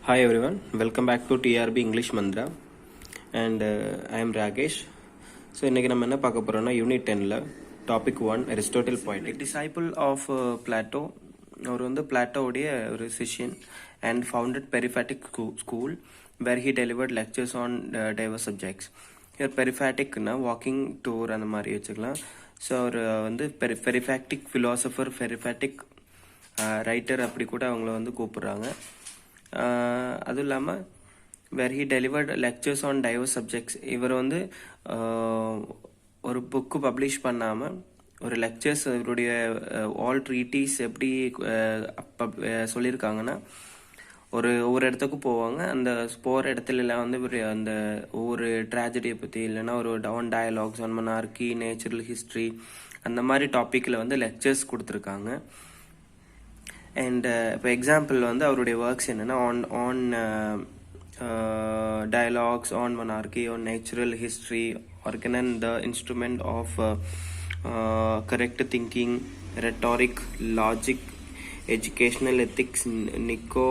Hi everyone, welcome back to TRB English Mantra and I am Rakesh. So இன்றைக்கி நம்ம என்ன பார்க்க போகிறோம்னா யூனிட் 10ல் topic 1 Aristotle poetic disciple of Plato. அவர் வந்து பிளாட்டோவுடைய ஒரு சிஷியன் and founded peripatetic school where he delivered lectures on diverse subjects. இவர் பெரிஃபேட்டிக்னா வாக்கிங் டூர் அந்த மாதிரி வச்சுக்கலாம். ஸோ அவர் வந்து பெரிஃபேக்டிக் ஃபிலாசபர், பெரிஃபேட்டிக் ரைட்டர் அப்படி கூட அவங்கள வந்து கூப்பிட்றாங்க. அதுவும் இல்லாமல் where he delivered lectures on diverse subjects. இவர் வந்து ஒரு புக்கு பப்ளிஷ் பண்ணாமல் ஒரு லெக்சர்ஸ் இவருடைய ஆல் ட்ரீட்டிஸ் எப்படி சொல்லியிருக்காங்கன்னா, ஒவ்வொரு இடத்துக்கு போவாங்க. அந்த போகிற இடத்துலலாம் வந்து இவர் அந்த ஒவ்வொரு ட்ராஜடியை பற்றி இல்லைன்னா ஒரு on dialogues on monarchy, natural history அந்த மாதிரி டாப்பிக்கில் வந்து லெக்சர்ஸ் கொடுத்துருக்காங்க. அண்ட் இப்போ எக்ஸாம்பிள் வந்து அவருடைய ஒர்க்ஸ் என்னென்னா on dialogues, on monarchy, on natural history, Organon the instrument of correct thinking, rhetoric, logic, educational ethics, Niko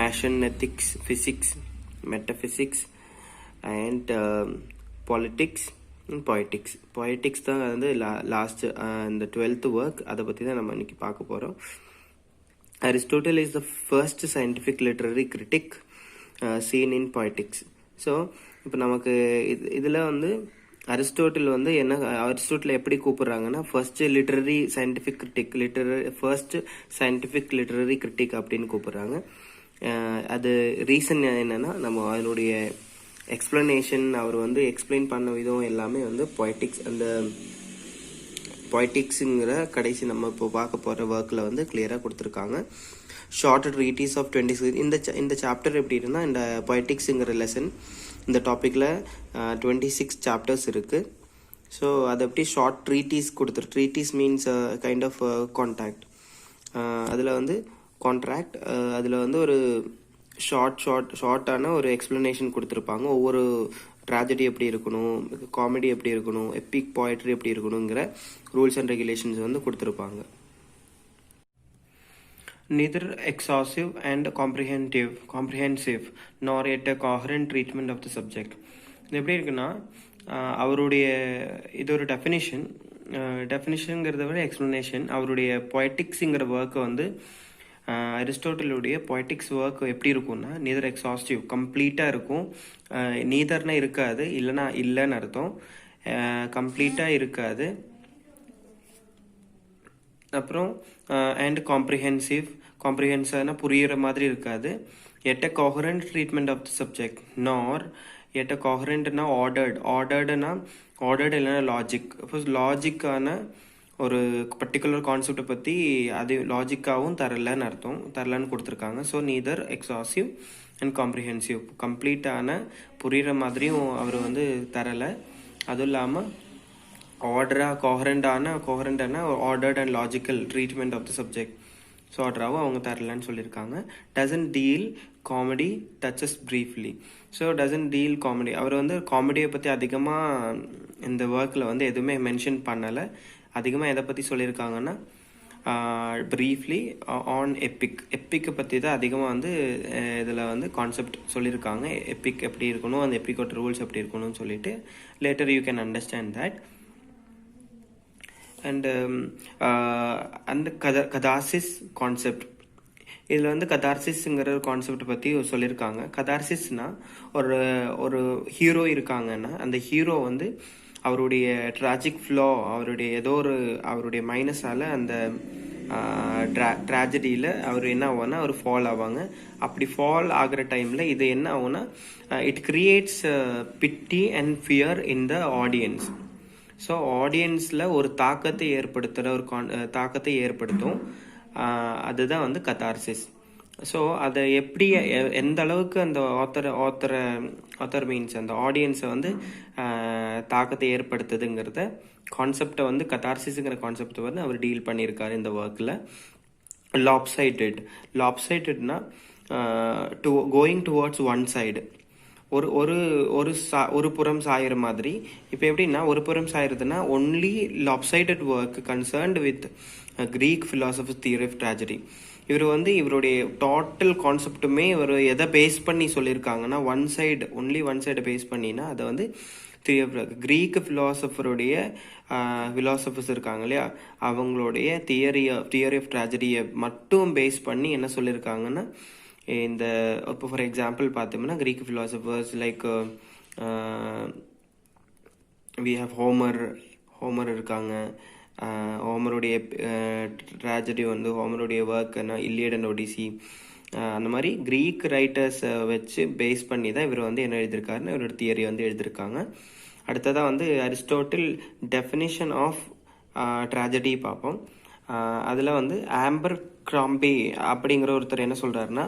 மேஷன் ethics, physics, metaphysics and politics, poetics தான் வந்து லாஸ்ட் இந்த 12th ஒர்க். அதை பற்றி தான் நம்ம இன்னைக்கு பார்க்க போகிறோம். Aristotle is the first scientific literary critic seen in poetics. So இப்போ நமக்கு இதில் வந்து அரிஸ்டோட்டில் வந்து அரிஸ்டோட்டில் எப்படி கூப்பிட்றாங்கன்னா ஃபர்ஸ்ட் சயின்டிஃபிக் லிட்டரரி கிரிட்டிக் அப்படின்னு கூப்பிட்றாங்க. அது ரீசன் என்னன்னா, நம்ம அதனுடைய எக்ஸ்பிளனேஷன், அவர் வந்து எக்ஸ்பிளைன் பண்ண விதம் எல்லாமே வந்து பொய்டிக்ஸுங்கிற கடைசி நம்ம இப்போ பார்க்க போகிற ஒர்க்கில் வந்து கிளியராக கொடுத்துருக்காங்க. Short treatise of 26. இந்த சாப்டர் எப்படி இருந்தால், இந்த பொய்டிக்ஸுங்கிற லெசன் இந்த டாப்பிக்கில் 26 சாப்டர்ஸ் இருக்குது. ஸோ அதை எப்படி short treatise treatise means kind of அதில் வந்து கான்ட்ராக்ட். அதில் வந்து ஒரு ஷார்ட்டான ஒரு எக்ஸ்ப்ளனேஷன் கொடுத்துருப்பாங்க. ஒவ்வொரு ட்ராஜடி எப்படி இருக்கணும், காமெடி எப்படி இருக்கணும், எப்பிக் போயட்ரி எப்படி இருக்கணுங்கிற ரூல்ஸ் அண்ட் ரெகுலேஷன்ஸ் வந்து கொடுத்துருப்பாங்க. Neither exhaustive and comprehensive nor yet a coherent treatment of the subject. இது எப்படி இருக்குன்னா, அவருடைய இது ஒரு டெஃபினிஷன்ங்கிறத விட எக்ஸ்ப்ளனேஷன். அவருடைய பொய்டிக்ஸுங்கிற ஒர்க்கை வந்து அரிஸ்டோட்டலுடைய பொய்டிக்ஸ் ஒர்க் எப்படி இருக்கும்னா, நீதர் எக்ஸாஸ்டிவ் கம்ப்ளீட்டாக இருக்கும். நீதர்னா இருக்காது, இல்லைன்னு அர்த்தம். கம்ப்ளீட்டாக இருக்காது. அப்புறம் அண்ட் காம்ப்ரிஹென்சிவ்னா புரிகிற மாதிரி இருக்காது. Yet a coherent treatment of the subject nor yet a கோஹரண்ட்னா ordered இல்லைன்னா லாஜிக்கான ஒரு பர்டிகுலர் கான்செப்டை பற்றி அது லாஜிக்காகவும் தரலன்னு கொடுத்துருக்காங்க. So neither exhaustive and comprehensive, கம்ப்ளீட்டான புரிகிற மாதிரியும் அவர் வந்து தரலை. அதுவும் இல்லாமல் கோஹரண்டான ordered and logical treatment of the subject, so ஆர்டராகவும் அவங்க தரலன்னு சொல்லியிருக்காங்க. Doesn't deal comedy, touches briefly. So doesn't deal comedy, அவர் வந்து காமெடியை பற்றி அதிகமாக இந்த ஒர்க்கில் வந்து எதுவுமே மென்ஷன் பண்ணலை. அதிகமாக எதை பற்றி சொல்லியிருக்காங்கன்னா, ப்ரீஃப்லி ஆன் எப்பிக்கை பற்றி தான் அதிகமாக வந்து இதில் வந்து கான்செப்ட் சொல்லியிருக்காங்க. எப்பிக் எப்படி இருக்கணும், அந்த எப்பிக்கோட ரூல்ஸ் எப்படி இருக்கணும்னு சொல்லிட்டு later you can understand that. And அந்த கதார்சிஸ் கான்செப்ட், இதில் வந்து கதார்சிஸ்ங்கிற கான்செப்ட் பற்றி சொல்லியிருக்காங்க. கதார்சிஸ்னா ஒரு ஹீரோ இருக்காங்கன்னா, அந்த ஹீரோ வந்து அவருடைய ட்ராஜிக் ஃப்ளோ, அவருடைய மைனஸால் அந்த ட்ராஜடியில் அவர் என்ன ஆகும்னா அவர் ஃபால் ஆவாங்க. அப்படி ஃபால் ஆகிற டைமில் இது என்ன ஆகும்னா, it creates pity and fear in the audience. So ஆடியன்ஸில் ஒரு தாக்கத்தை ஏற்படுத்தும். அதுதான் வந்து கதார்சிஸ். ஸோ அதை எப்படி எந்த அளவுக்கு அந்த ஆத்தர் மீன்ஸ் அந்த ஆடியன்ஸை வந்து தாக்கத்தை ஏற்படுத்துதுங்கிறத கான்செப்டை வந்து கதார்சிஸுங்கிற கான்செப்டை வந்து அவர் டீல் பண்ணியிருக்காரு இந்த ஒர்க்கில். லாப்சைடட்னா கோயிங் டுவர்ட்ஸ் ஒன் சைடு, ஒரு புறம் சாயிற மாதிரி. இப்போ எப்படின்னா, ஒரு புறம் சாயிறதுன்னா only lopsided work concerned with Greek philosopher's theory of tragedy. இவர் வந்து இவருடைய டோட்டல் கான்செப்ட்டுமே இவர் எதை பேஸ் பண்ணி சொல்லியிருக்காங்கன்னா ஒன்லி ஒன் சைடை பேஸ் பண்ணினா அதை வந்து கிரீக் ஃபிலாசபருடைய ஃபிலாசபர்ஸ் இருக்காங்க இல்லையா, அவங்களுடைய தியரி ஆஃப் ட்ராஜடியை மட்டும் பேஸ் பண்ணி என்ன சொல்லியிருக்காங்கன்னா, இந்த இப்போ ஃபார் எக்ஸாம்பிள் பார்த்தோம்னா Greek philosophers like we have Homer இருக்காங்க. ஹோமருடைய ட்ராஜடி வந்து ஹோமருடைய ஒர்க் இல்லியட் அண்ட் ஒடிசி, அந்த மாதிரி க்ரீக் ரைட்டர்ஸை வச்சு பேஸ் பண்ணி தான் இவர் வந்து என்ன எழுதியிருக்காருன்னு இவரோட தியரி வந்து எழுதியிருக்காங்க. அடுத்ததாக வந்து அரிஸ்டாட்டில் டெஃபினிஷன் ஆஃப் ட்ராஜடி பார்ப்போம். அதில் வந்து ஆம்பர் கிராம்பே அப்படிங்கிற ஒருத்தர் என்ன சொல்கிறாருன்னா,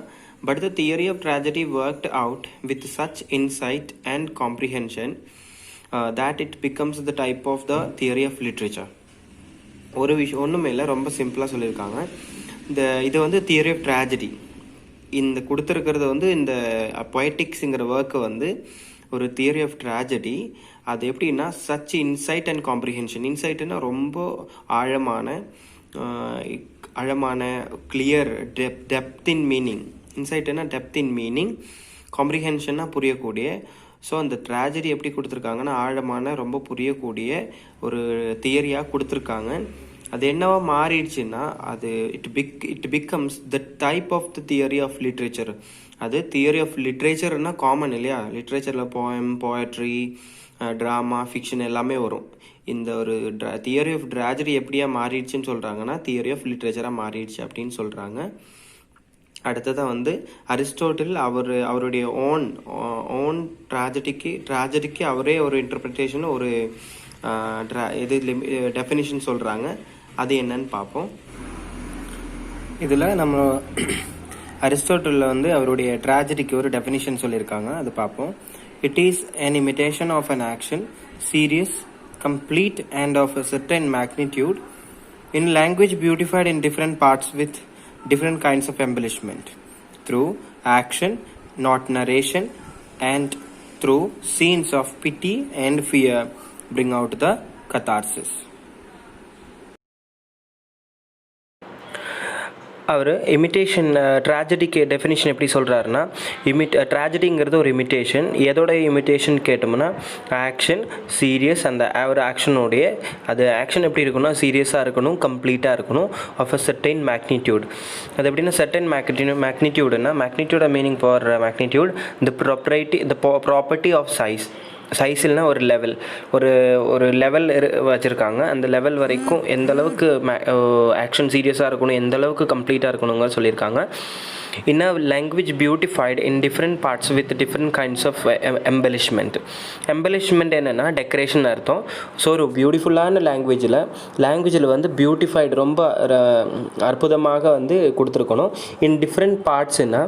but the theory of tragedy worked out with such insight and comprehension that it becomes the type of the theory of literature. ஒரு விஷயம் ஒன்றுமே இல்லை, ரொம்ப சிம்பிளாக சொல்லியிருக்காங்க. இது வந்து தியரி ஆஃப் ட்ராஜடி இந்த கொடுத்துருக்கிறது வந்து இந்த பொயட்டிக்ஸுங்கிற ஒர்க்கை வந்து ஒரு தியரி ஆஃப் ட்ராஜடி. அது எப்படின்னா சச் இன்சைட் அண்ட் காம்ப்ரிஹென்ஷன். இன்சைட்டுன்னா ரொம்ப ஆழமான கிளியர் டெப்த் இன் மீனிங். இன்சைட்டுன்னா டெப்த் இன் மீனிங், காம்ப்ரிஹென்ஷன்னா புரியக்கூடிய. ஸோ அந்த ட்ராஜடி எப்படி கொடுத்துருக்காங்கன்னா ஆழமான ரொம்ப புரியக்கூடிய ஒரு தியரியாக கொடுத்துருக்காங்க. அது என்னவா மாறிடுச்சுன்னா அது it becomes the type of the theory of literature. அது தியரி ஆஃப் லிட்ரேச்சர்னா காமன் இல்லையா, லிட்ரேச்சரில் போயம், போயட்ரி, ட்ராமா, ஃபிக்ஷன் எல்லாமே வரும். இந்த ஒரு தியரி ஆஃப் ட்ராஜடி எப்படியா மாறிடுச்சுன்னு சொல்கிறாங்கன்னா தியரி ஆஃப் லிட்ரேச்சராக மாறிடுச்சு அப்படின்னு சொல்கிறாங்க. அடுத்ததாக வந்து அரிஸ்டாட்டில் அவருடைய ஓன் ட்ராஜடிக்கு அவரே ஒரு இன்டர்பிரிட்டேஷன் ஒரு டெஃபினிஷன் சொல்கிறாங்க. அது என்னன்னு பார்ப்போம். இதில் நம்ம அரிஸ்டாட்டிலில் வந்து அவருடைய ட்ராஜடிக்கு ஒரு டெஃபினிஷன் சொல்லியிருக்காங்க, அது பார்ப்போம். It is an imitation of an action, serious, complete and of a certain magnitude, in language beautified in different parts with different kinds of embellishment, through action, not narration, and through scenes of pity and fear bring out the catharsis. அவர் imitation ட்ராஜடிக்கு definition எப்படி சொல்கிறாருன்னா, ட்ராஜடிங்கிறது ஒரு imitation. எதோட imitation கேட்டோம்னா action, serious, அந்த ஒரு ஆக்ஷனுடைய அது ஆக்ஷன் எப்படி இருக்கணும்னா சீரியஸாக இருக்கணும், கம்ப்ளீட்டாக இருக்கணும், ஆஃப் அ சர்டைன் மேக்னிடியூட். அது எப்படின்னா சர்டைன் மேக்னிடியூடுன்னா magnitude meaning for magnitude the property of சைஸ்னா ஒரு லெவல் வச்சுருக்காங்க. அந்த லெவல் வரைக்கும் எந்த அளவுக்கு ஆக்ஷன் சீரியஸாக இருக்கணும், எந்த அளவுக்கு கம்ப்ளீட்டாக இருக்கணுங்க சொல்லியிருக்காங்க. In a language beautified in different parts with different kinds of embellishment என்னென்னா டெக்கரேஷன் அர்த்தம். ஸோ ஒரு பியூட்டிஃபுல்லான லாங்குவேஜில் வந்து பியூட்டிஃபைடு ரொம்ப அற்புதமாக வந்து கொடுத்துருக்கணும். இன் டிஃப்ரெண்ட் பார்ட்ஸ்னா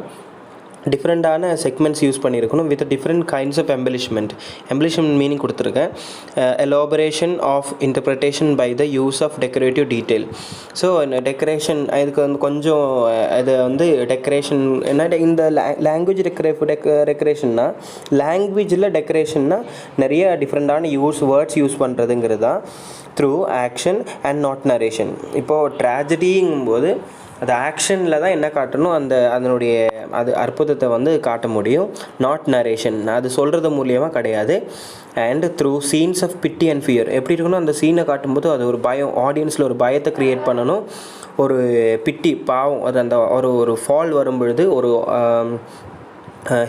டிஃப்ரெண்ட்டான செக்மெண்ட்ஸ் யூஸ் பண்ணியிருக்கணும் with different kinds of embellishment meaning கொடுத்துருக்கேன். Elaboration of interpretation by the use of decorative detail. So decoration இதுக்கு வந்து கொஞ்சம் இது வந்து டெக்கரேஷன் என்ன, இந்த லாங்குவேஜ் டெக்கரேஷன்னா லாங்குவேஜில் டெக்கரேஷன்னா நிறைய டிஃப்ரெண்ட்டான வேர்ட்ஸ் யூஸ் பண்ணுறதுங்கிறது தான். Through action and not narration. இப்போது ட்ராஜடிங்கும்போது அது ஆக்ஷனில் தான் என்ன காட்டணும், அதனுடைய அற்புதத்தை வந்து காட்ட முடியும். நாட் நரேஷன், அது சொல்கிறது மூலியமாக கிடையாது. And through scenes of pity and fear. எப்படி இருக்கணும், அந்த சீனை காட்டும்போது அது ஒரு பயம், ஆடியன்ஸில் ஒரு பயத்தை க்ரியேட் பண்ணணும். ஒரு பிட்டி, பாவம், அது அந்த ஒரு ஃபால் வரும்பொழுது ஒரு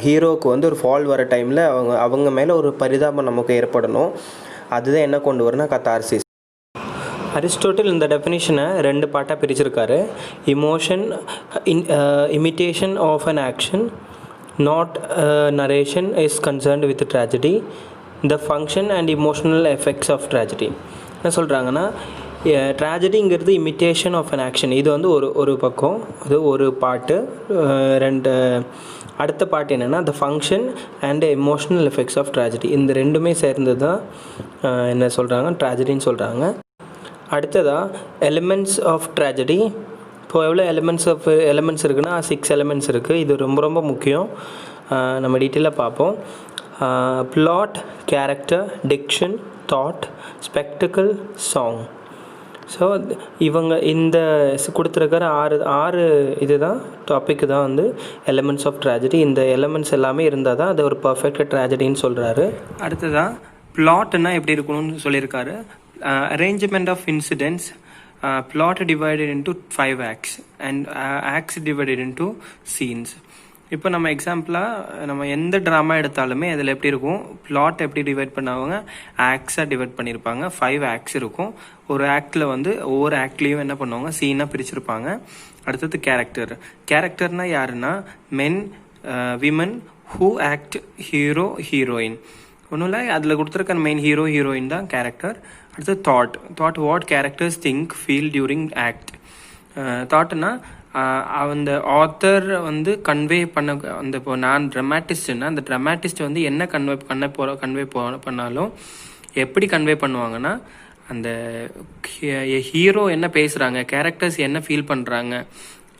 ஹீரோவுக்கு வந்து ஒரு ஃபால் வர டைமில் அவங்க மேலே ஒரு பரிதாபம் நமக்கு ஏற்படணும். அதுதான் என்ன கொண்டு வரும்னா கத்தார்சிஸ். அரிஸ்டாட்டில் இந்த டெஃபினிஷனை 2 பார்ட்டாக பிரிச்சிருக்காரு. Imitation of an action, not narration is concerned with tragedy, the function and emotional effects of tragedy. என்ன சொல்கிறாங்கன்னா ட்ராஜடிங்கிறது இமிட்டேஷன் ஆஃப் அன் ஆக்ஷன். இது வந்து ஒரு பக்கம், அது ஒரு பாட்டு. அடுத்த பாட்டு என்னென்னா the function and emotional effects of tragedy. இந்த ரெண்டுமே சேர்ந்து தான் என்ன சொல்கிறாங்க ட்ராஜடின்னு சொல்கிறாங்க. அடுத்ததாக எலிமெண்ட்ஸ் ஆஃப் ட்ராஜடி. இப்போது எவ்வளோ எலிமெண்ட்ஸ் இருக்குன்னா 6 எலிமெண்ட்ஸ் இருக்குது. இது ரொம்ப ரொம்ப முக்கியம், நம்ம டீட்டெயிலாக பார்ப்போம். Plot, character, diction, thought, spectacle, song. So இவங்க இந்த கொடுத்துருக்கிற ஆறு இதுதான் டாபிக் தான் வந்து எலமெண்ட்ஸ் ஆஃப் ட்ராஜடி. இந்த எலமெண்ட்ஸ் எல்லாமே இருந்தால் தான் அது ஒரு பர்ஃபெக்ட் ட்ராஜடின்னு சொல்கிறாரு. அடுத்ததான் பிளாட்னா எப்படி இருக்கணும்னு சொல்லியிருக்காரு. Arrangement of incidents, plot divided into 5 acts and acts divided into scenes. இப்போ நம்ம எக்ஸாம்பிளாக நம்ம எந்த ட்ராமா எடுத்தாலுமே அதில் எப்படி இருக்கும், பிளாட் எப்படி டிவைட் பண்ணுவாங்க, ஆக்ட்ஸாக டிவைட் பண்ணியிருப்பாங்க. 5 ஆக்ட்ஸ் இருக்கும். ஒரு ஆக்டில் வந்து ஒவ்வொரு ஆக்ட்லேயும் என்ன பண்ணுவாங்க, சீனாக பிரிச்சிருப்பாங்க. அடுத்தது கேரக்டர்னா யாருன்னா men, women who act, hero, heroine. ஒன்றும் இல்லை, அதில் கொடுத்துருக்க மெயின் ஹீரோ ஹீரோயின் தான் கேரக்டர். அடுத்து thought what characters think feel during act. தாட்னா அந்த ஆத்தர் வந்து கன்வே பண்ண அந்த இப்போ நான் ட்ரமாட்டிஸ்ட்னா அந்த ட்ரமாட்டிஸ்ட் வந்து என்ன கன்வே பண்ணாலும் எப்படி கன்வே பண்ணுவாங்கன்னா அந்த ஹீரோ என்ன பேசுகிறாங்க, கேரக்டர்ஸ் என்ன ஃபீல் பண்ணுறாங்க,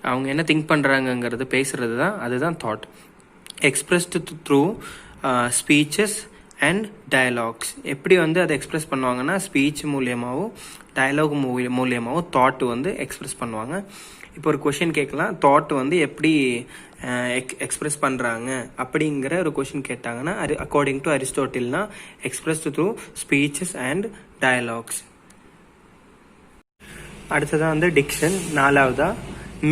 அவங்க என்ன திங்க் பண்ணுறாங்கங்கிறது பேசுகிறது தான், அதுதான் thought. Expressed through speeches and dialogues. எப்படி வந்து அதை எக்ஸ்பிரஸ் பண்ணுவாங்கன்னா ஸ்பீச் மூலியமாகவும் டயலாக் மூலியமாகவும் தாட் வந்து எக்ஸ்பிரஸ் பண்ணுவாங்க. இப்போ ஒரு கொஷின் கேட்கலாம், தாட் வந்து எப்படி எக்ஸ்பிரஸ் பண்ணுறாங்க அப்படிங்கிற ஒரு கொஷின் கேட்டாங்கன்னா அக்கார்டிங் டு அரிஸ்டாட்டில்னா expressed through speeches and dialogues. அடுத்ததான் வந்து டிக்ஷன். நாலாவதா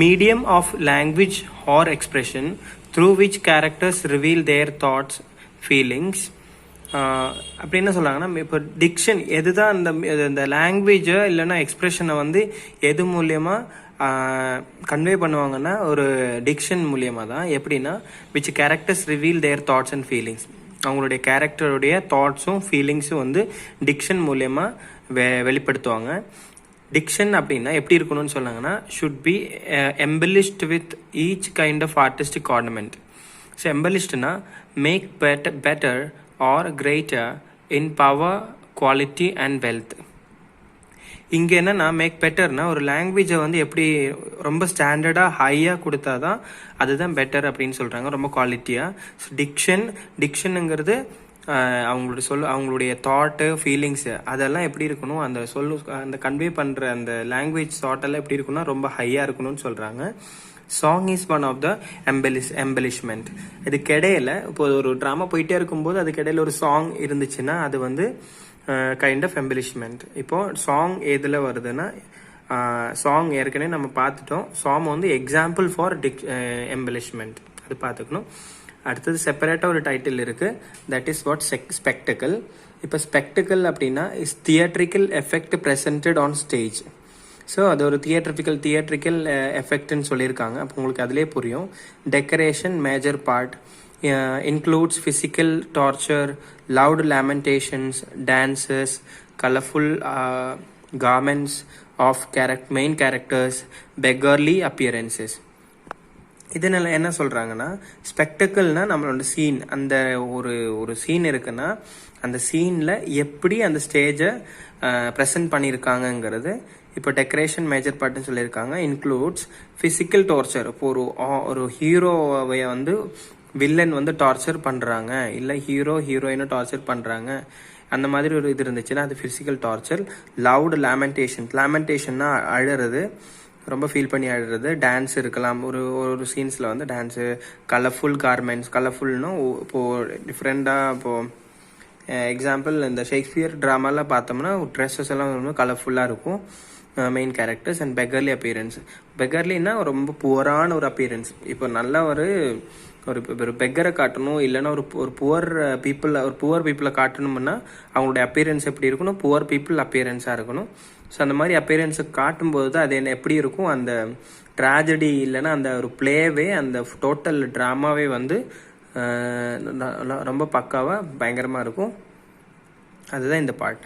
medium of language or expression through which characters reveal their thoughts feelings. அப்படி என்ன சொல்கிறாங்கன்னா, இப்போ டிக்ஷன் எதுதான் இந்த லாங்குவேஜை இல்லைன்னா எக்ஸ்பிரஷனை வந்து எது மூலியமாக கன்வே பண்ணுவாங்கன்னா ஒரு டிக்ஷன் மூலியமாக தான். எப்படின்னா which characters reveal their thoughts and feelings. அவங்களுடைய கேரக்டருடைய தாட்ஸும் ஃபீலிங்ஸும் வந்து டிக்ஷன் மூலியமாக வெளிப்படுத்துவாங்க. டிக்ஷன் அப்படின்னா எப்படி இருக்கணும்னு சொன்னாங்கன்னா should be embellished with each kind of artistic ornament. So எம்பெலிஷ்ட்னா make better or greater in power, quality and wealth. இங்கே என்னன்னா மேக் பெட்டர்னா ஒரு லாங்குவேஜை வந்து எப்படி ரொம்ப ஸ்டாண்டர்டாக ஹையாக கொடுத்தா தான் அதுதான் பெட்டர் அப்படின்னு சொல்கிறாங்க, ரொம்ப குவாலிட்டியாக. ஸோ டிக்ஷனுங்கிறது அவங்களுடைய தாட்டு ஃபீலிங்ஸு அதெல்லாம் எப்படி இருக்கணும், அந்த கன்வே பண்ணுற அந்த லாங்குவேஜ் தாட்டெல்லாம் எப்படி இருக்குன்னா ரொம்ப ஹையாக இருக்கணும்னு சொல்கிறாங்க. Song is one of the embellishment. இதுக்கு இடையில இப்போ ஒரு ட்ராமா போயிட்டே இருக்கும்போது அதுக்கு இடையில ஒரு சாங் இருந்துச்சுன்னா அது வந்து கைண்ட் ஆஃப் எம்பெலிஷ்மெண்ட். இப்போ சாங் எதில் வருதுன்னா சாங் ஏற்கனவே நம்ம பார்த்துட்டோம். சாங் வந்து எக்ஸாம்பிள் ஃபார் எம்பெலிஷ்மெண்ட், அது பார்த்துக்கணும். அடுத்தது செப்பரேட்டாக ஒரு டைட்டில் இருக்குது, தட் இஸ் வாட் ஸ்பெக்டக்கிள். இப்போ ஸ்பெக்டக்கிள் அப்படின்னா is theatrical effect presented on stage. So அது ஒரு தியேட்ரிக்கல் எஃபெக்ட்னு சொல்லியிருக்காங்க. அப்போ உங்களுக்கு அதிலே புரியும். Decoration major part includes physical torture, loud lamentations, dances, colourful garments of main characters, beggarly appearances. இதனால என்ன சொல்கிறாங்கன்னா ஸ்பெக்டக்கிள்னா நம்மளோட சீன், அந்த ஒரு சீன் இருக்குன்னா அந்த சீனில் எப்படி அந்த ஸ்டேஜை ப்ரெசென்ட் பண்ணியிருக்காங்கங்கிறது. இப்போ டெக்கரேஷன் மேஜர் பார்ட்னு சொல்லியிருக்காங்க. Includes physical torture. இப்போ ஒரு ஹீரோவை வந்து வில்லன் வந்து டார்ச்சர் பண்ணுறாங்க, இல்லை ஹீரோயினை டார்ச்சர் பண்ணுறாங்க, அந்த மாதிரி ஒரு இது இருந்துச்சுன்னா அது ஃபிசிக்கல் டார்ச்சர். லவுட் லேமெண்டேஷன்னா அழுறது, ரொம்ப ஃபீல் பண்ணி அழுறது. டான்ஸ் இருக்கலாம், ஒரு சீன்ஸில் வந்து டான்ஸு. கலர்ஃபுல் கார்மெண்ட்ஸ், கலர்ஃபுல்னா இப்போது டிஃப்ரெண்ட்டாக இப்போது எக்ஸாம்பிள் இந்த ஷேக்ஸ்பியர் ட்ராமாலாம் பார்த்தோம்னா ட்ரெஸ்ஸஸ் எல்லாம் ரொம்ப கலர்ஃபுல்லாக இருக்கும் main characters. And beggarly appearance. பெக்கர்லின்னா ரொம்ப புவரான ஒரு அப்பியரன்ஸ். இப்போ நல்ல ஒரு பெக்கரை காட்டணும், இல்லைன்னா ஒரு புவர் பீப்புளை காட்டணும்னா அவங்களுடைய அப்பியரன்ஸ் எப்படி இருக்கணும், புவர் பீப்புள் அப்பியரன்ஸாக இருக்கணும். ஸோ அந்த மாதிரி அப்பியரன்ஸை காட்டும்போது தான் அது என்ன எப்படி இருக்கும், அந்த ட்ராஜடி இல்லைன்னா அந்த ஒரு பிளேவே, அந்த டோட்டல் ட்ராமாவே வந்து ரொம்ப பக்காவாக பயங்கரமாக இருக்கும். அதுதான் இந்த பார்ட்.